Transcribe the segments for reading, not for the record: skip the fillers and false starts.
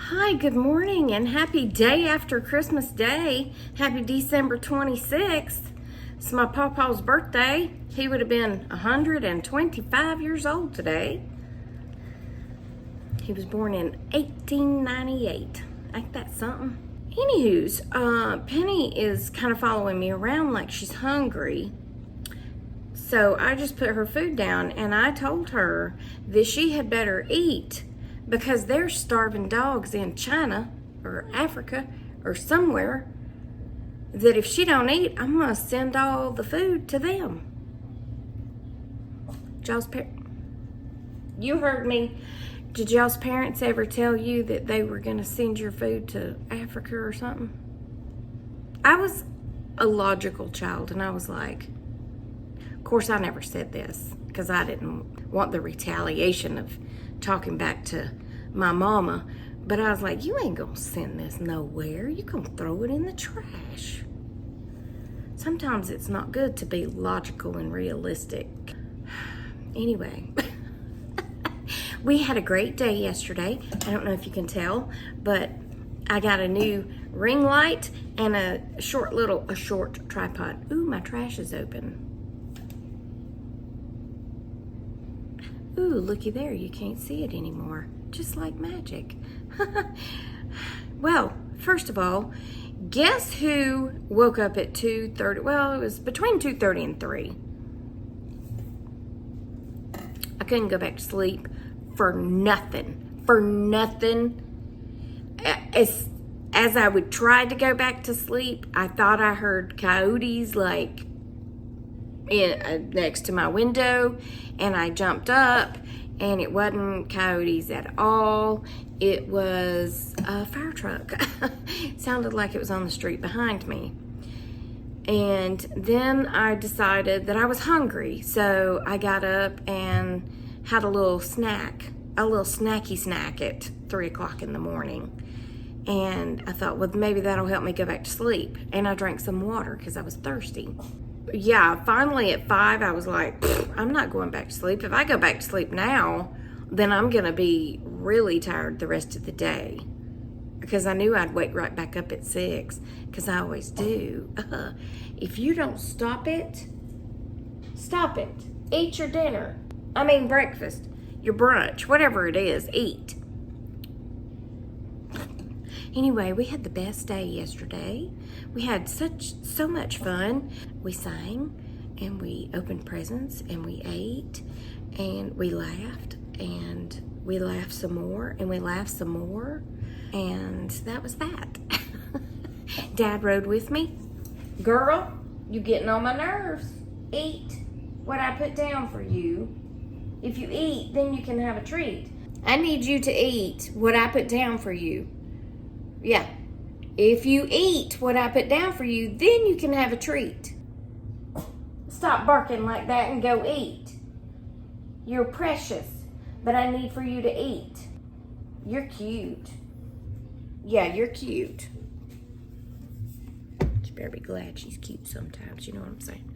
Hi, good morning, and happy day after Christmas Day. Happy December 26th. It's my pawpaw's birthday. He would have been 125 years old today. He was born in 1898. Ain't that something? Anywho's, Penny is kind of following me around like she's hungry. So I just put her food down and I told her that she had better eat, because there's starving dogs in China or Africa or somewhere that if she don't eat, I'm gonna send all the food to them. You heard me. Did y'all's parents ever tell you that they were gonna send your food to Africa or something? I was a logical child and I was like, of course I never said this because I didn't want the retaliation of talking back to my mama, but I was like, you ain't gonna send this nowhere. You gonna throw it in the trash. Sometimes it's not good to be logical and realistic. Anyway, we had a great day yesterday. I don't know if you can tell, but I got a new ring light and a short tripod. Ooh, my trash is open. Ooh, looky there, you can't see it anymore. Just like magic. Well, first of all, guess who woke up at 2:30? Well, it was between 2:30 and 3. I couldn't go back to sleep for nothing. For nothing. As I would try to go back to sleep, I thought I heard coyotes like next to my window, and I jumped up, and it wasn't coyotes at all. It was a fire truck. It sounded like it was on the street behind me. And then I decided that I was hungry, so I got up and had a little snacky snack at 3 o'clock in the morning. And I thought, well, maybe that'll help me go back to sleep. And I drank some water because I was thirsty. Yeah, finally at 5, I was like, I'm not going back to sleep. If I go back to sleep now, then I'm going to be really tired the rest of the day. Because I knew I'd wake right back up at 6, because I always do. If you don't stop it. Eat your dinner. Breakfast, your brunch, whatever it is, eat. Anyway, we had the best day yesterday. We had so much fun. We sang and we opened presents and we ate and we laughed and we laughed some more and we laughed some more, and that was that. Dad rode with me. Girl, you getting on my nerves. Eat what I put down for you. If you eat, then you can have a treat. I need you to eat what I put down for you. Yeah. If you eat what I put down for you, then you can have a treat. Stop barking like that and go eat. You're precious, but I need for you to eat. You're cute. Yeah, you're cute. You better be glad she's cute sometimes, you know what I'm saying?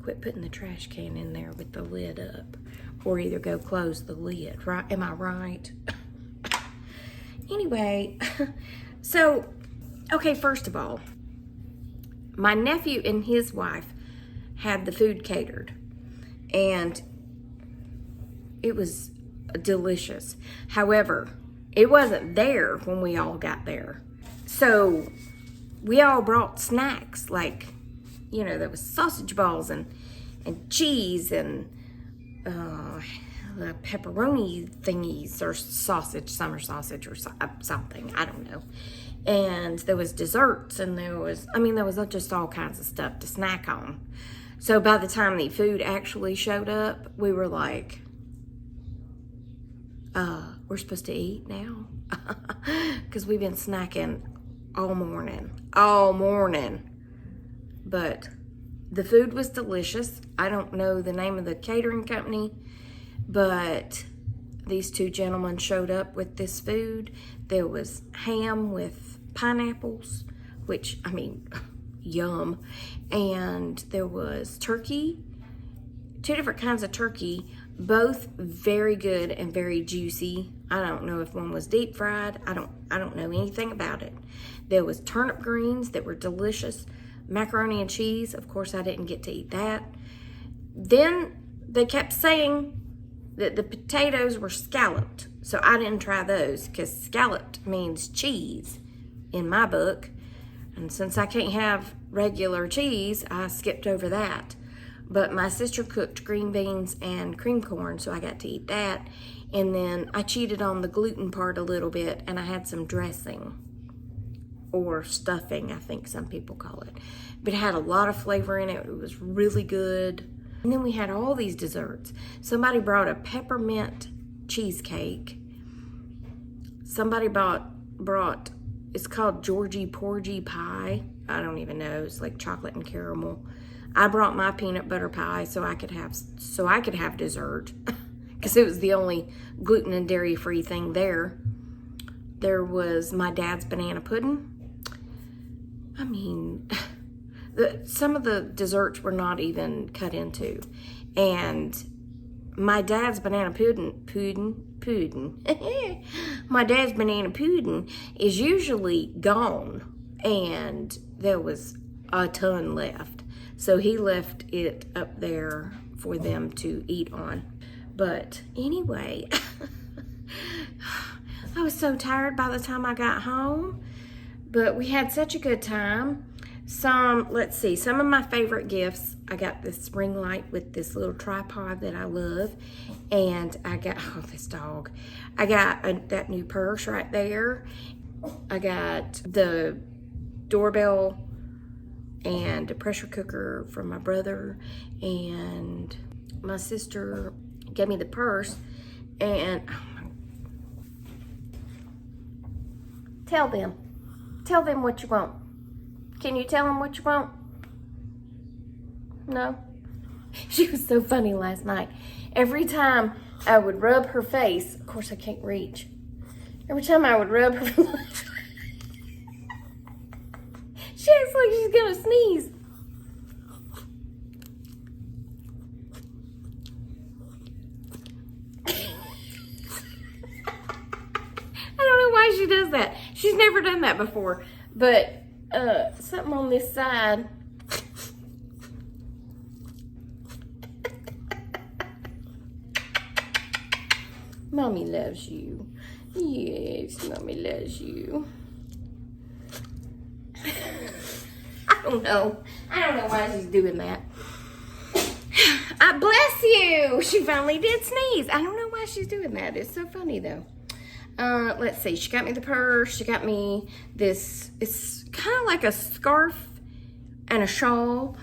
Quit putting the trash can in there with the lid up, or either go close the lid, right? Am I right? Anyway, so, okay, first of all, my nephew and his wife had the food catered, and it was delicious. However, it wasn't there when we all got there. So we all brought snacks, like, you know, there was sausage balls and cheese and the pepperoni thingies, or sausage, summer sausage or something, I don't know. And there was desserts, and there was just all kinds of stuff to snack on. So by the time the food actually showed up, we were like, we're supposed to eat now? Because we've been snacking all morning. But the food was delicious. I don't know the name of the catering company, but these two gentlemen showed up with this food. There was ham with pineapples, which, yum. And there was turkey, 2 different kinds of turkey, both very good and very juicy. I don't know if one was deep fried. I don't know anything about it. There was turnip greens that were delicious. Macaroni and cheese. Of course, I didn't get to eat that. Then they kept saying that the potatoes were scalloped. So I didn't try those because scalloped means cheese in my book. And since I can't have regular cheese, I skipped over that. But my sister cooked green beans and cream corn, so I got to eat that. And then I cheated on the gluten part a little bit, and I had some dressing, or stuffing, I think some people call it. But it had a lot of flavor in it. It was really good. And then we had all these desserts. Somebody brought a peppermint cheesecake. Somebody brought, it's called Georgie Porgy pie. I don't even know. It's like chocolate and caramel. I brought my peanut butter pie so I could have dessert because it was the only gluten and dairy free thing there. There was my dad's banana pudding. I mean, some of the desserts were not even cut into. And my dad's banana pudding. My dad's banana pudding is usually gone, and there was a ton left. So he left it up there for them to eat on. But anyway, I was so tired by the time I got home, but we had such a good time. Let's see, some of my favorite gifts. I got this ring light with this little tripod that I love. And I got, oh, this dog. I got that new purse right there. I got the doorbell and a pressure cooker from my brother. And my sister gave me the purse. And tell them what you want. Can you tell them what you want? No? She was so funny last night. Every time I would rub her face, of course I can't reach. Every time I would rub her face, she acts like she's gonna sneeze. I don't know why she does that. She's never done that before. But something on this side. Mommy loves you. Yes, Mommy loves you. I don't know why she's doing that. I bless you. She finally did sneeze. I don't know why she's doing that. It's so funny though. Let's see. She got me the purse. She got me this. It's kind of like a scarf and a shawl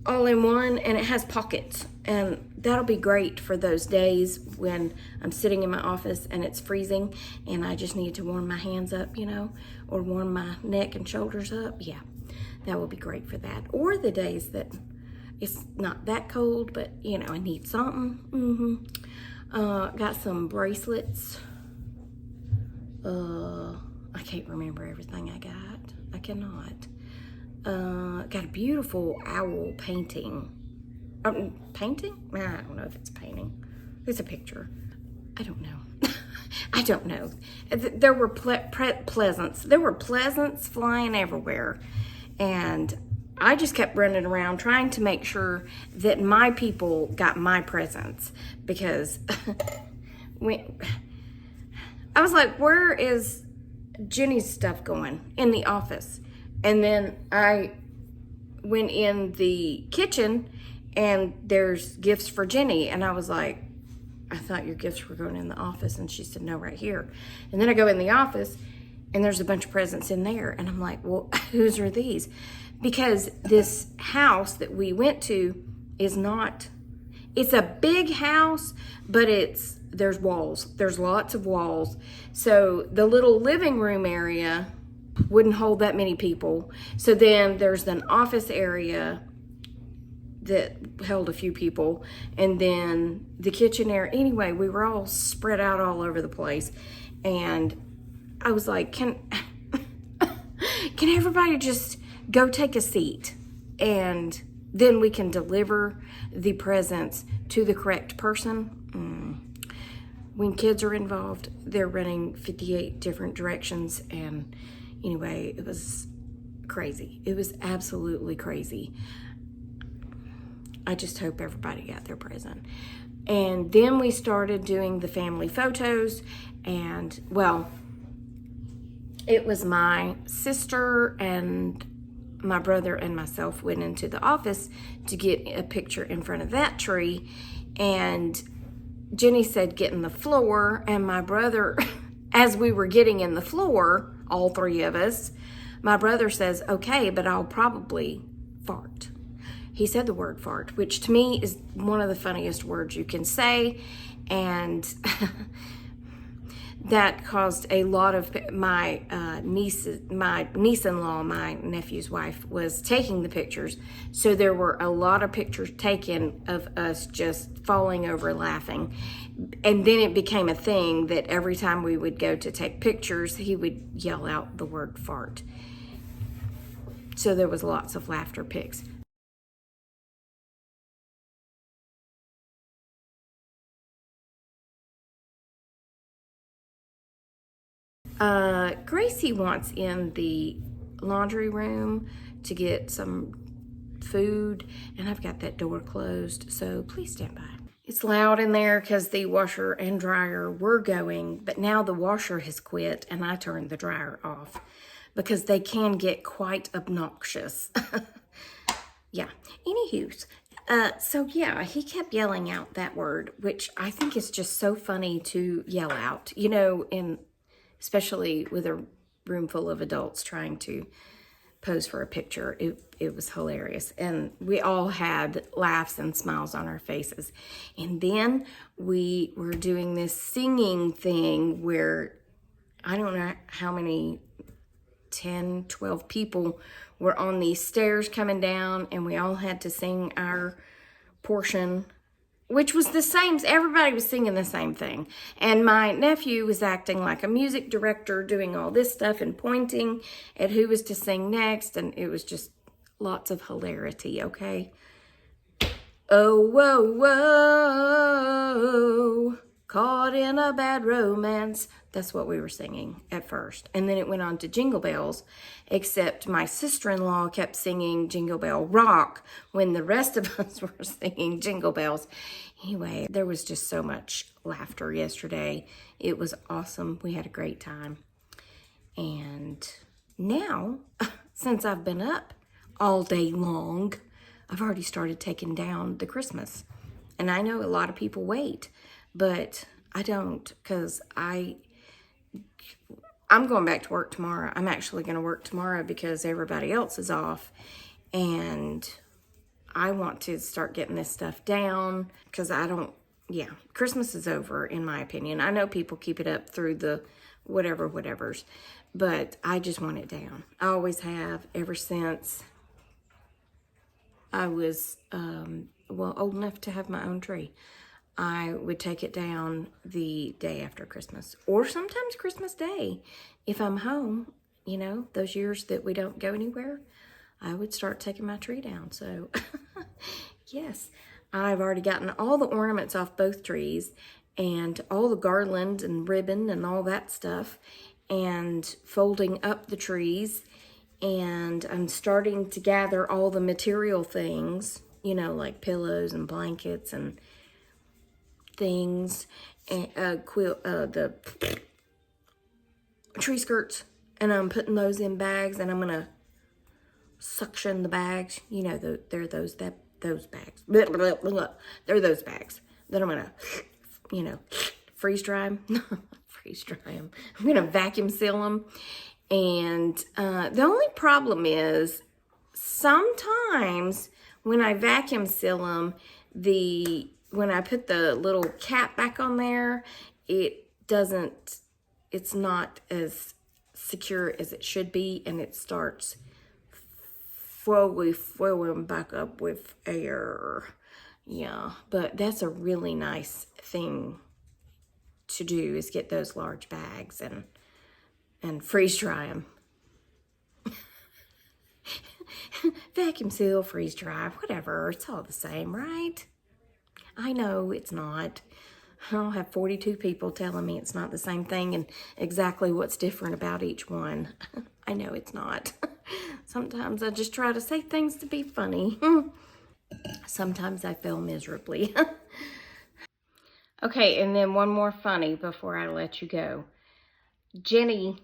all in one, and it has pockets. And that'll be great for those days when I'm sitting in my office and it's freezing and I just need to warm my hands up, you know, or warm my neck and shoulders up. Yeah, that will be great for that. Or the days that it's not that cold, but, you know, I need something. Got some bracelets. I can't remember everything I got. I cannot. Got a beautiful owl painting. Painting? I don't know if it's painting. It's a picture. I don't know. I don't know. There were pleasants. There were pleasants flying everywhere. And I just kept running around trying to make sure that my people got my presents. Because I was like, where is Jenny's stuff going? In the office. And then I went in the kitchen and there's gifts for Jenny. And I was like, I thought your gifts were going in the office. And she said, no, right here. And then I go in the office and there's a bunch of presents in there. And I'm like, well, whose are these? Because this house that we went to is not, it's a big house, but there's walls. There's lots of walls. So the little living room area wouldn't hold that many people. So then there's an office area that held a few people, and then the kitchen area. Anyway, we were all spread out all over the place, and I was like, can everybody just go take a seat? And then we can deliver the presents to the correct person. When kids are involved, they're running 58 different directions. And anyway, it was crazy. It was absolutely crazy. I just hope everybody got their present. And then we started doing the family photos. And, well, it was my sister and my brother and myself went into the office to get a picture in front of that tree. And Jenny said, get in the floor. And my brother, as we were getting in the floor, all three of us, my brother says, okay, but I'll probably fart. He said the word fart, which to me is one of the funniest words you can say. And that caused a lot of my niece-in-law, my nephew's wife, was taking the pictures. So there were a lot of pictures taken of us just falling over laughing. And then it became a thing that every time we would go to take pictures, he would yell out the word fart. So there was lots of laughter pics. Gracie wants in the laundry room to get some food, and I've got that door closed, so please stand by. It's loud in there because the washer and dryer were going, but now the washer has quit and I turned the dryer off because they can get quite obnoxious. Yeah, anywho, so yeah, he kept yelling out that word, which I think is just so funny to yell out, you know, especially with a room full of adults trying to pose for a picture. It was hilarious. And we all had laughs and smiles on our faces. And then we were doing this singing thing where I don't know how many, 10, 12 people were on these stairs coming down, and we all had to sing our portion, which was the same. Everybody was singing the same thing. And my nephew was acting like a music director, doing all this stuff and pointing at who was to sing next. And it was just lots of hilarity, okay? Oh, whoa, whoa, caught in a bad romance. That's what we were singing at first. And then it went on to Jingle Bells, except my sister-in-law kept singing Jingle Bell Rock when the rest of us were singing Jingle Bells. Anyway, there was just so much laughter yesterday. It was awesome. We had a great time. And now, since I've been up all day long, I've already started taking down the Christmas. And I know a lot of people wait, but I don't, because I'm going back to work tomorrow. I'm actually going to work tomorrow because everybody else is off. And I want to start getting this stuff down because Christmas is over, in my opinion. I know people keep it up through the whatevers, but I just want it down. I always have, ever since I was, old enough to have my own tree. I would take it down the day after Christmas, or sometimes Christmas Day. If I'm home, you know, those years that we don't go anywhere, I would start taking my tree down. So, yes, I've already gotten all the ornaments off both trees and all the garland and ribbon and all that stuff, and folding up the trees. And I'm starting to gather all the material things, you know, like pillows and blankets and things, and the tree skirts, and I'm putting those in bags, and I'm gonna suction the bags. You know, they're those bags. They're those bags that I'm gonna, you know, freeze dry them. Freeze dry them. I'm gonna vacuum seal them. And the only problem is sometimes when I vacuum seal them, when I put the little cap back on there, it's not as secure as it should be, and it starts flowing back up with air. Yeah, but that's a really nice thing to do, is get those large bags and freeze dry them. vacuum seal, freeze dry, whatever. It's all the same, right? I know it's not. I'll have 42 people telling me it's not the same thing and exactly what's different about each one. I know it's not. Sometimes I just try to say things to be funny. Sometimes I fail miserably. Okay, and then one more funny before I let you go. Jenny,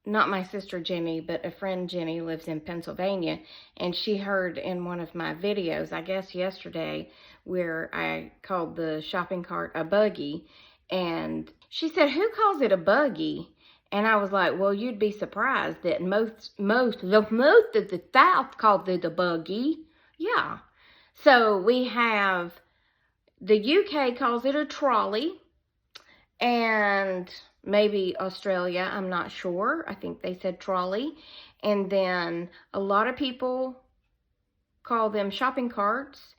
not my sister Jenny, but a friend Jenny, lives in Pennsylvania, and she heard in one of my videos, I guess yesterday, where I called the shopping cart a buggy, and she said, "Who calls it a buggy?" And I was like, well, you'd be surprised that most of the South called it a buggy. Yeah. So we have, the UK calls it a trolley, and maybe Australia, I'm not sure. I think they said trolley. And then a lot of people call them shopping carts.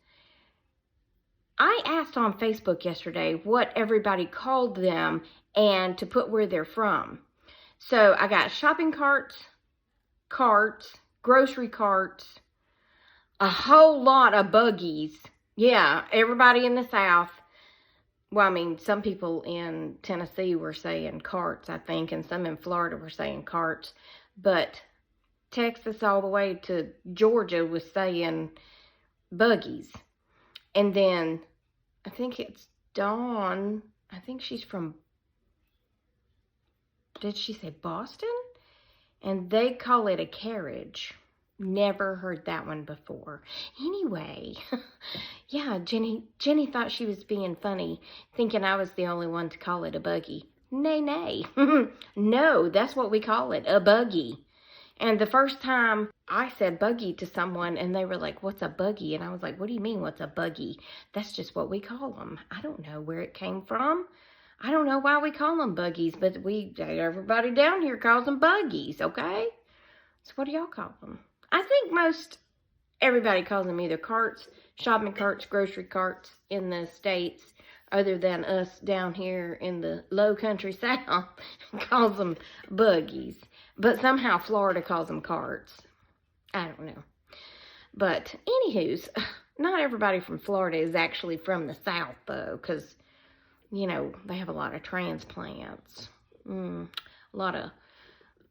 I asked on Facebook yesterday what everybody called them and to put where they're from. So I got shopping carts, grocery carts, a whole lot of buggies. Yeah, everybody in the South. Well, I mean, some people in Tennessee were saying carts, I think, and some in Florida were saying carts. But Texas all the way to Georgia was saying buggies. And then I think it's Dawn. I think she's from, did she say Boston? And they call it a carriage. Never heard that one before. Anyway, yeah, Jenny thought she was being funny, thinking I was the only one to call it a buggy. Nay. No, that's what we call it, a buggy. And the first time I said buggy to someone, and they were like, what's a buggy? And I was like, what do you mean, what's a buggy? That's just what we call them. I don't know where it came from. I don't know why we call them buggies, but everybody down here calls them buggies, okay? So what do y'all call them? I think most everybody calls them either carts, shopping carts, grocery carts in the States, other than us down here in the low country South calls them buggies. But somehow Florida calls them carts. I don't know. But anywho's, not everybody from Florida is actually from the South, though, because, you know, they have a lot of transplants. A lot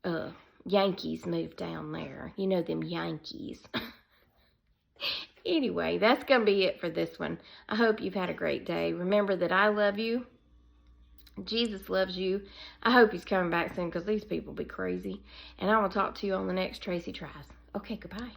of Yankees moved down there. You know them Yankees. Anyway, that's going to be it for this one. I hope you've had a great day. Remember that I love you. Jesus loves you. I hope he's coming back soon because these people be crazy. And I will talk to you on the next Tracy Tries. Okay, goodbye.